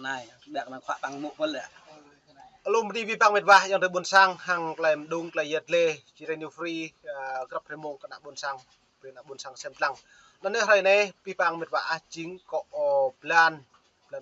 cái này bẹc là khoa bằng mộ vân lệ Alum di bipang medwah yang terbonsang hang klaim dung klayet le cirenu free grab remo kena bonsang kena bonsang semplang. Dan hari ini bipang medwah chính có plan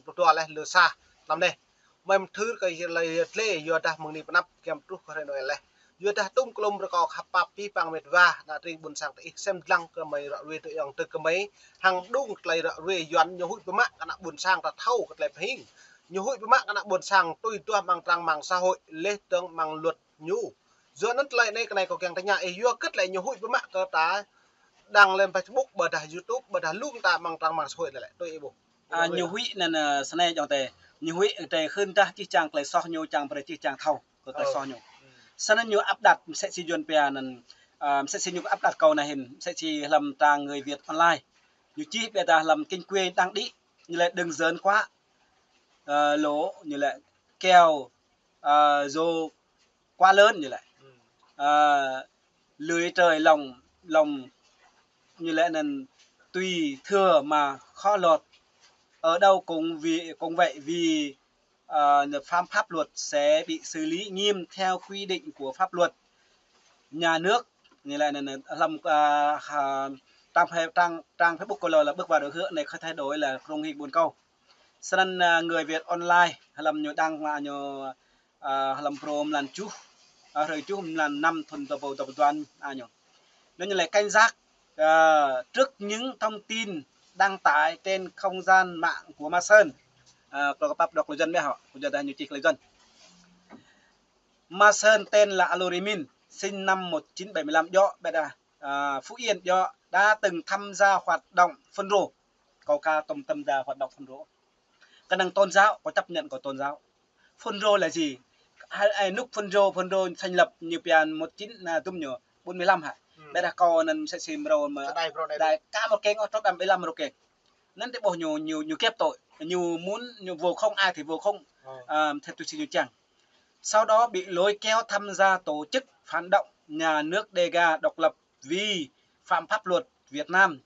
putua leh lesa nam ne. Mem thử cái klayet le yo dah mengni penap kem tuh kare no leh. Yo dah tum kelum rekau khapap bipang medwah na ring bonsang te semplang ke mai ra we tu yang te ke mai hang dung klay ra we yuan yo hui pemak kena bonsang ta thau klay phing. Nhiều hội với mạng các buồn sang tôi tua mang trang mạng xã hội lê tương mang luật nhu giữa nứt lại này cái này có kèng tay nhà ấy kết lại nhiều hội với mạng cơ tá đăng lên Facebook bật đài YouTube bật đài luôn ta mang trang mạng xã hội lại tôi bộ nhiều hụi nên sau này cho tề nhiều hụi tề khơi ta chỉ trang lại so nhiều trang về chỉ trang thầu có cái so nhiều sau này nhiều áp đặt sẽ chỉ duyên bè nên sẽ chỉ nhiều áp đặt cầu này hình sẽ chỉ làm trang người Việt online nhiều chi bè ta làm kinh quê đang đi như là đừng dớn quá lỗ như là keo rô quá lớn như lại lưới trời lòng như lẽ nên tùy thừa mà khó lọt ở đâu cũng vậy vì pháp luật sẽ bị xử lý nghiêm theo quy định của pháp luật nhà nước như lại nên làm trang Facebook của là bước vào đối tượng này không thay đổi là không hình buồn câu cho nên người Việt online làm nhiều đăng mà nhiều làm prom làm chú rồi chú làm năm thuần tập đoàn nhiều nên như là cảnh giác trước những thông tin đăng tải trên không gian mạng của Ma Sơn có bắp đọc người dân biết họ bây giờ là nhiều chị người dân Ma Sơn tên là Alorimin sinh năm 1975 do Phú Yên do đã từng tham gia hoạt động phân rô cầu ca tâm gia hoạt động phân rô cái năng tôn giáo có chấp nhận của tôn giáo phân rô là gì ai nút phân rô thành lập như pian 1945 hả đây là con nên sẽ xem rồi mà đại cả một cái ngõ trong 75 rồi kìa nên để bỏ nhiều kép tội nhiều muốn nhiều vô không ai thì vô không theo tôi xin chẳng sau đó bị lôi kéo tham gia tổ chức phản động nhà nước Dega độc lập vì phạm pháp luật Việt Nam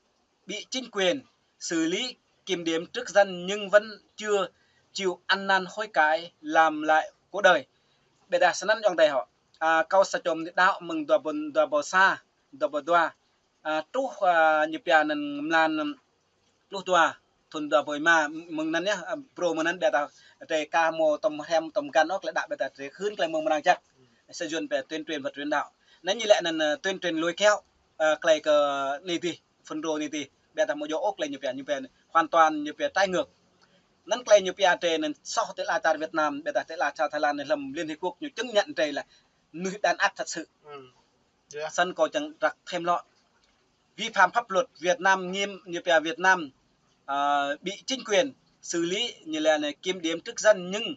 bị chính quyền xử lý kiểm điểm trước dân nhưng vẫn chưa chịu ăn năn hối cải làm lại cuộc đời để đạt sẵn trong tay họ câu sa chôm đạo mừng đùa bò xa đùa bò đùa trú nhịp nhà nên làm lúc tua thuần đùa bồi mà mừngนั้นnhá pro mừngนั้นđể tạo để ca mô tầm hem tầm can ốc lại đạo để tạo để khuyến cái mừng đang chắc sẽ duyên về tuyên truyền và truyền đạo nếu như lại là tuyên truyền lôi kéo cái nị thì phân đồ nị thì để tạo một chỗ ốc lại nhịp nhà hoàn toàn nhịp nhà trái ngược nắn cây như pia trên nên so với là cha Việt Nam bây giờ sẽ là cha Thái Lan này làm Liên Hiệp Quốc nhiều chứng nhận đây là người đàn áp thật sự sân có chẳng đặt thêm lọ vi phạm pháp luật Việt Nam nghiêm như pia Việt Nam bị chính quyền xử lý như là này kiểm điểm trước dân nhưng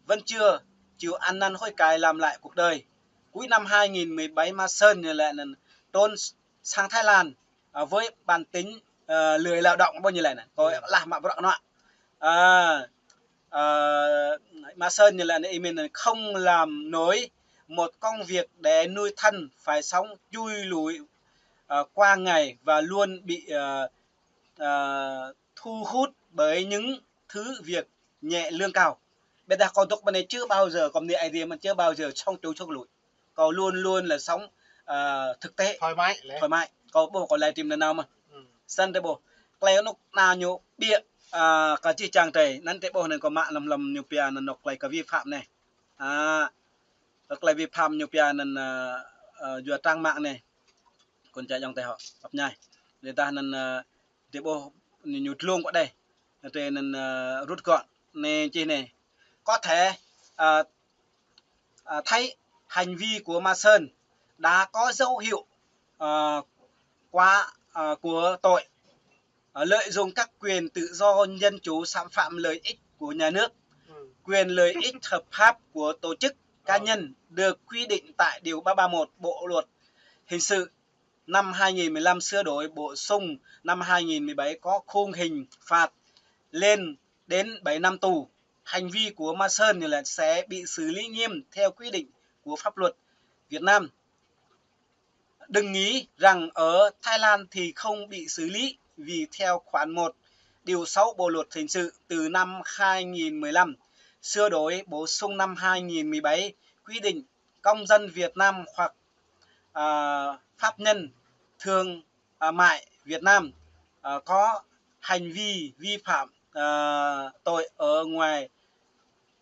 vẫn chưa chịu ăn năn hối cải làm lại cuộc đời cuối năm 2017 Ma Sơn như là trốn sang Thái Lan với bản tính lười lao động bao nhiêu này có làm mà bọn nọ Ma Sơn như là mình không làm nổi một công việc để nuôi thân phải sống chui lủi qua ngày và luôn bị thu hút bởi những thứ việc nhẹ lương cao. Bây giờ con tục bên này chưa bao giờ còn này idea mà chưa bao giờ xong chú trong lủi còn luôn là sống thực tế thoải mái còn lại tìm lần nào mà sân thế bộ leo nó nào nhiều bịa cả chi chàng tề nắn tế bộ này có mạng lầm nhiều pia nó nọc lại cả vi phạm này các lại vi phạm nhiều pia nên vừa trang mạng này còn chạy trong tay họ gặp nhai người ta nên tế bộ nhiều luôn qua đây thế nên rút gọn này chi này có thể thấy hành vi của Ma Sơn đã có dấu hiệu của tội lợi dụng các quyền tự do dân chủ xâm phạm lợi ích của nhà nước quyền lợi ích hợp pháp của tổ chức cá nhân được quy định tại điều 331 Bộ luật hình sự năm 2015 sửa đổi bổ sung năm 2017 có khung hình phạt lên đến 7 năm tù. Hành vi của Ma Sơn là sẽ bị xử lý nghiêm theo quy định của pháp luật Việt Nam. Đừng nghĩ rằng ở Thái Lan thì không bị xử lý vì theo khoản 1 điều 6 Bộ luật hình sự từ năm 2015 sửa đổi bổ sung năm 2017 quy định công dân Việt Nam hoặc pháp nhân thương mại Việt Nam có hành vi vi phạm tội ở ngoài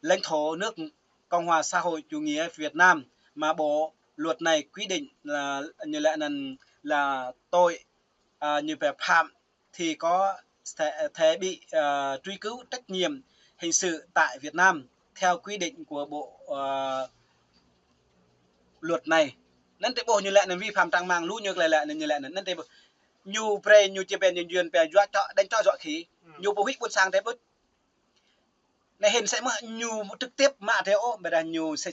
lãnh thổ nước Cộng hòa xã hội chủ nghĩa Việt Nam mà bộ luật này quy định là như lại là tội như về phạm thì có thể bị truy cứu trách nhiệm hình sự tại Việt Nam theo quy định của bộ luật này. Nên thế bộ như lại là vi phạm trang mạng lũ như lại nên thế nhu pre nhu chế bên duyên về dọa cho đánh cho dọa khí nhu bố hít buôn sang thế bút này hình sẽ mà nhu trực tiếp mà thế ô bây giờ nhu sẽ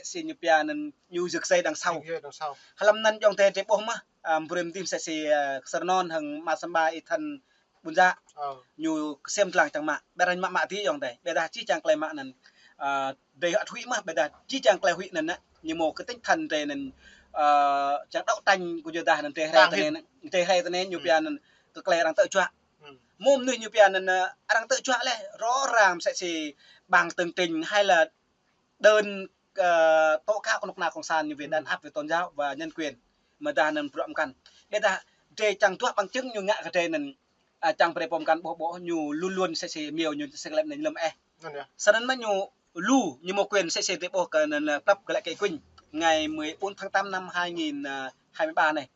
xin nhu pia nên nhu rực dây đằng sau halam nan trong thế bố mà brim tim sẽ sơn non hằng mà samba ithan bún ra nhu xem làng chẳng mạng bây giờ mạng tí trong thế bây giờ chỉ chẳng clay mạng nên để hạt hủy mà bây giờ chỉ chẳng clay hủy nên như một cái tinh thần thế nên chẳng đậu tanh của chúng ta nên thế hay thế nên nhu pia nên cái clay đang tự chọn mồm nuôi như bây giờ đang tự chọn này rõ ràng sẽ chỉ bằng từng trình hay là đơn tố cáo của lúc nào không sàn như việc đàn áp về tôn giáo và nhân quyền mà ta nên rộng cần bây giờ để chẳng thuốc bằng chứng như ngã cái trên nên chẳng phải bom cần bộ nhu luôn luôn sẽ chỉ nhiều như sẽ làm nên lâm sau đó mới nhu lu như một quyền sẽ để bộ cần là cấp lại cái quỳnh ngày 14 tháng 8 năm 2023 này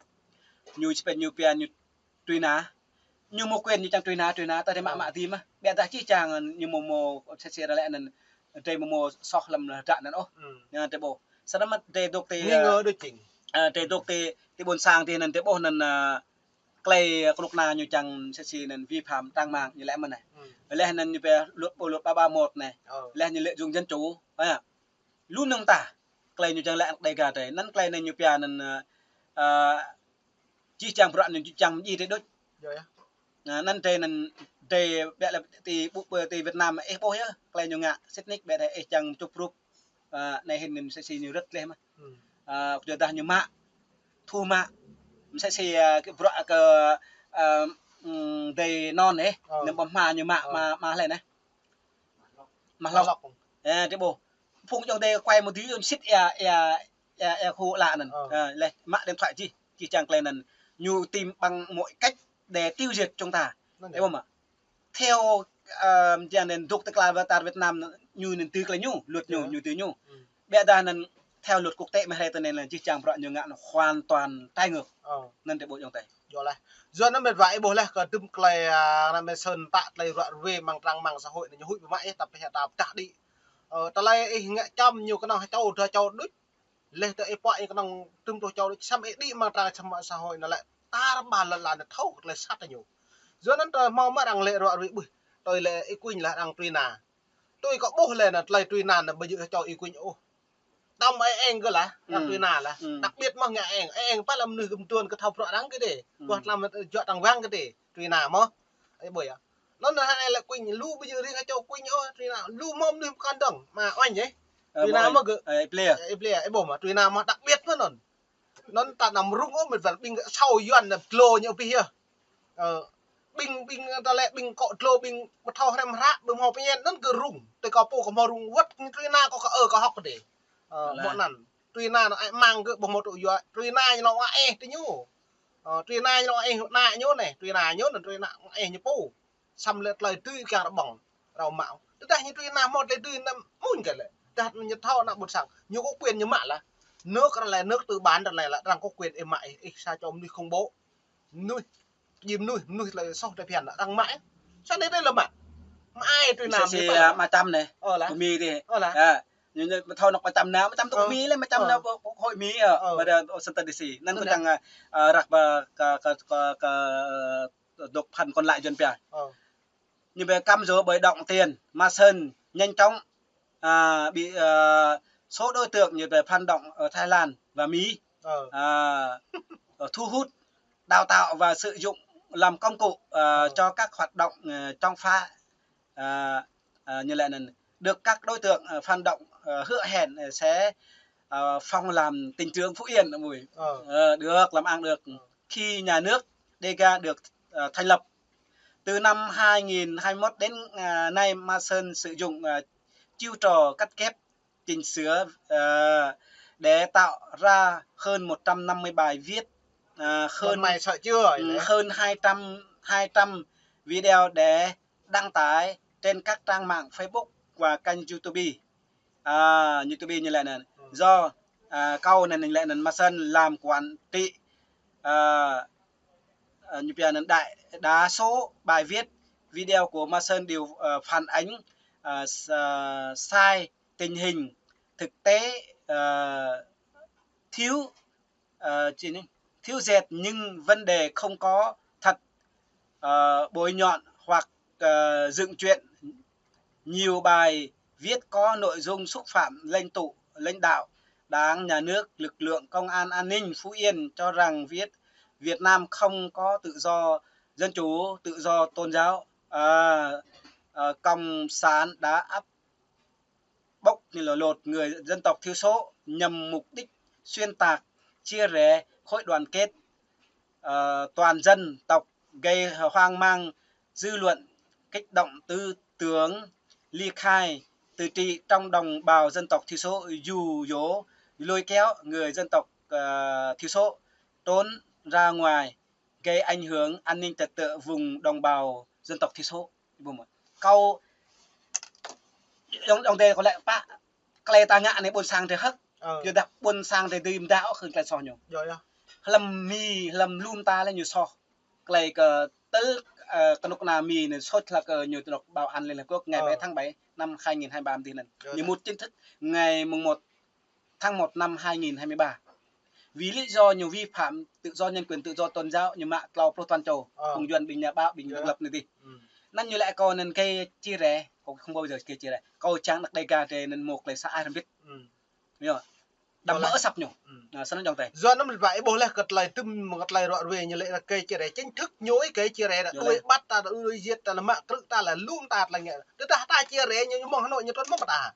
nhu sẽ nhu pia nhu truy nã như một quyền như chẳng truy nã ta thấy mạ tim á bây giờ chỉ chàng như một sẽ ra lại nên đây một sọc làm trận nữa nha thế bộ sau đó mà đây độc thì nghi ngờ được chỉnh đây độc thì buồn sang thì nên thế bộ nên clay lúc nào như chẳng sẽ nên vi phạm trang mạng như lẽ mà này lẽ nên như về luật 331 này lẽ như lợi dụng dân chủ luôn nâng tả clay như chẳng lẽ đây cả thế nắn clay này như bây nên chỉ chẳng đoạn như chẳng gì thế đó nên nên đây bây là thì Việt Nam ấy bố nhá clay như ngạ Sydney bây giờ chẳng chụp group này hình mình sẽ xin nhiều rất lên mà chúng ta như mạ thu mạ sẽ cái vợ cái đầy non đấy nên bấm mà như mạ mà này mà lọc thế bộ phụng trong đây quay một tí xích khu lạ nè này mạ điện thoại chỉ chẳng clay nè nhu tìm bằng mọi cách để tiêu diệt chúng ta đấy không ạ theo nên thuộc tức là Việt Nam như nên từ cái luật nhu từ nhu bây giờ nên theo luật quốc tế mà hay nên là chỉ chẳng rõ nhiều ngạn hoàn toàn trái ngược nên để bộ trong tay do nó mệt vãi bố là còn tùm clay làm mệt sơn tạ lay đoạn về mang răng mang xã hội này như hụi mãi tập hệ tập trả đi ta lay ngại chăm nhiều cái nào hay cháu đứt lên tới quậy cái nào tùm cho cháu xăm đi mang ra trong mạng xã hội nó lại ta bàn là thâu lại sát là nhiều do nó mau mà đang lệ đoạn bụi tôi lệ ý quỳnh là đang truy nà tôi có bố lên là lay truy nà là bây giờ cho ý quỳnh ô tao mấy anh cơ là đang truy nà là đặc biệt mà ngại anh phải làm nửa cầm tuần cái thầu rõ đáng cái để hoặc làm cho thằng vang cái để truy nà mà ấy bởi nó là hai là quỳnh lu bây giờ đi cho quỳnh ô truy nà lu mom đi con đồng mà oanh ấy truy nà mà cứ ấy bổ mà truy nà mà đặc biệt nữa nó ta nằm rung ốm mình vẫn binh sau yuan là lô như bây giờ binh ta lại binh cọ lô binh một thao hem rác bơm hộp nhiên nó cứ rung từ có po có mò rung vất truy na có học để bọn nằn truy na nó mang cái bằng một tụi yuan truy na nó thế nhú truy na nó na nhú này truy na nhú là truy na như pu xăm lệ lời tươi càng nó bỏng đầu mạo tức là như truy na một cái tươi nó muốn cái này đặt như thao nó một sẵn như có quyền như mạ là nước là nước từ bán đợt này là đang có quyền em mại sao cho ông đi không bố nuôi nuôi là sau đây phèn là đang mãi cho nên đây là mà ai tôi làm thì mà trăm này mì thì như thôi nó mà trăm tụ mì lên mà trăm nó hội mì ở mà sân tần xì nên có chẳng rạc và cả độc phần còn lại dần bè như về cam dỗ bởi động tiền mà sơn nhanh chóng bị số đối tượng như về phản động ở Thái Lan và Mỹ thu hút đào tạo và sử dụng làm công cụ cho các hoạt động trong pha như lại là được các đối tượng phản động hứa hẹn sẽ phong làm tỉnh trưởng Phú Yên mùi được làm ăn được khi nhà nước DK được thành lập Từ năm 2021 đến nay, Mason sử dụng chiêu trò cắt ghép, chỉnh sửa để tạo ra hơn 150 bài viết, hơn mày sợ chưa? hơn 200 video để đăng tải trên các trang mạng Facebook và kênh YouTube. YouTube như vậy nè. Do câu này lại là Mason làm quản trị như bây giờ đại đa số bài viết video của Mason đều phản ánh sai tình hình thực tế, thiếu thiếu dệt nhưng vấn đề không có thật, bôi nhọn hoặc dựng chuyện. Nhiều bài viết có nội dung xúc phạm lãnh đạo Đảng, Nhà nước, lực lượng công an an ninh Phú Yên, cho rằng Việt Nam không có tự do dân chủ, tự do tôn giáo. Cộng sản đã áp bóc lột người dân tộc thiểu số nhằm mục đích xuyên tạc, chia rẽ khối đoàn kết toàn dân tộc, gây hoang mang dư luận, kích động tư tưởng ly khai, tự trị trong đồng bào dân tộc thiểu số, dụ dỗ lôi kéo người dân tộc thiểu số trốn ra ngoài, gây ảnh hưởng an ninh trật tự vùng đồng bào dân tộc thiểu số. Câu ông đây có lẽ pa cái ta ngạ này buồn sang thì hất, giờ đặt buồn sang thì tìm đạo khởi cái so nhiều làm mì làm lum ta lên nhiều so cái tứ cái lúc nào mì này sốt là nhiều tụi bảo ăn lên là quốc ngày 7 tháng 7 năm 2023 thì này như một chính thức ngày mùng 1 tháng 1 năm 2023 vì lý do nhiều vi phạm tự do nhân quyền, tự do tôn giáo như mạng clau pro toàn cầu cùng duyên bình nhà bạo bình độc lập này đi nên như lại còn nên cây chia rẽ không bao giờ kia chia rẽ câu trắng đặc đây cà trên nên một lấy xã ai không biết hiểu đâm mỡ sập nhổ sao nó dòng tay do nó mình vậy bố là gật lại tüm gật lại rõ về như lệ là cây chia rẽ chính thức nhối cái chia rẽ là đuôi bắt ta là đuôi giết ta là mạng tự ta là luôn ta là nghe tức ta chia rẽ như mong Hà Nội như trốn mất ta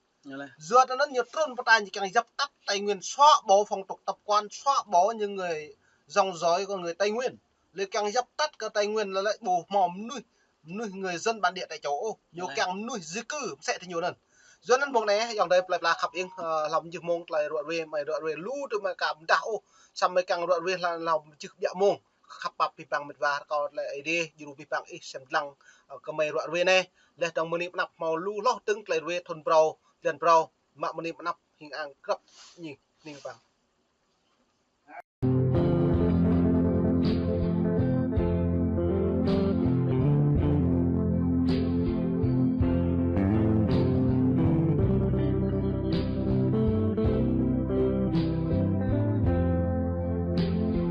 do nó nhiều trốn mất ta như càng dập tắt Tây Nguyên, xóa bỏ phong tục tập quán, xóa bỏ những người dòng dõi của người Tây Nguyên, lấy càng dập tắt cái Tây Nguyên là lại bù mòm nuôi người dân bản địa tại chỗ nhiều càng nuôi di cư sẽ thì nhiều lần do nên buồng này dòng đây làขับ yên lòng chữ mông lại rồi về mày rồi lú từ mà cảm đạo xong mấy càng rồi về là lòng chữ địa môngขับ bắp bị bằng mệt và còn lại đi dù bị bằng ít xem lăng cái mày rồi về này để trong mình nạp màu lú lót tưng lại về thôn bầu liền bầu mà mình nạp hình ăn cấp nhìn bằng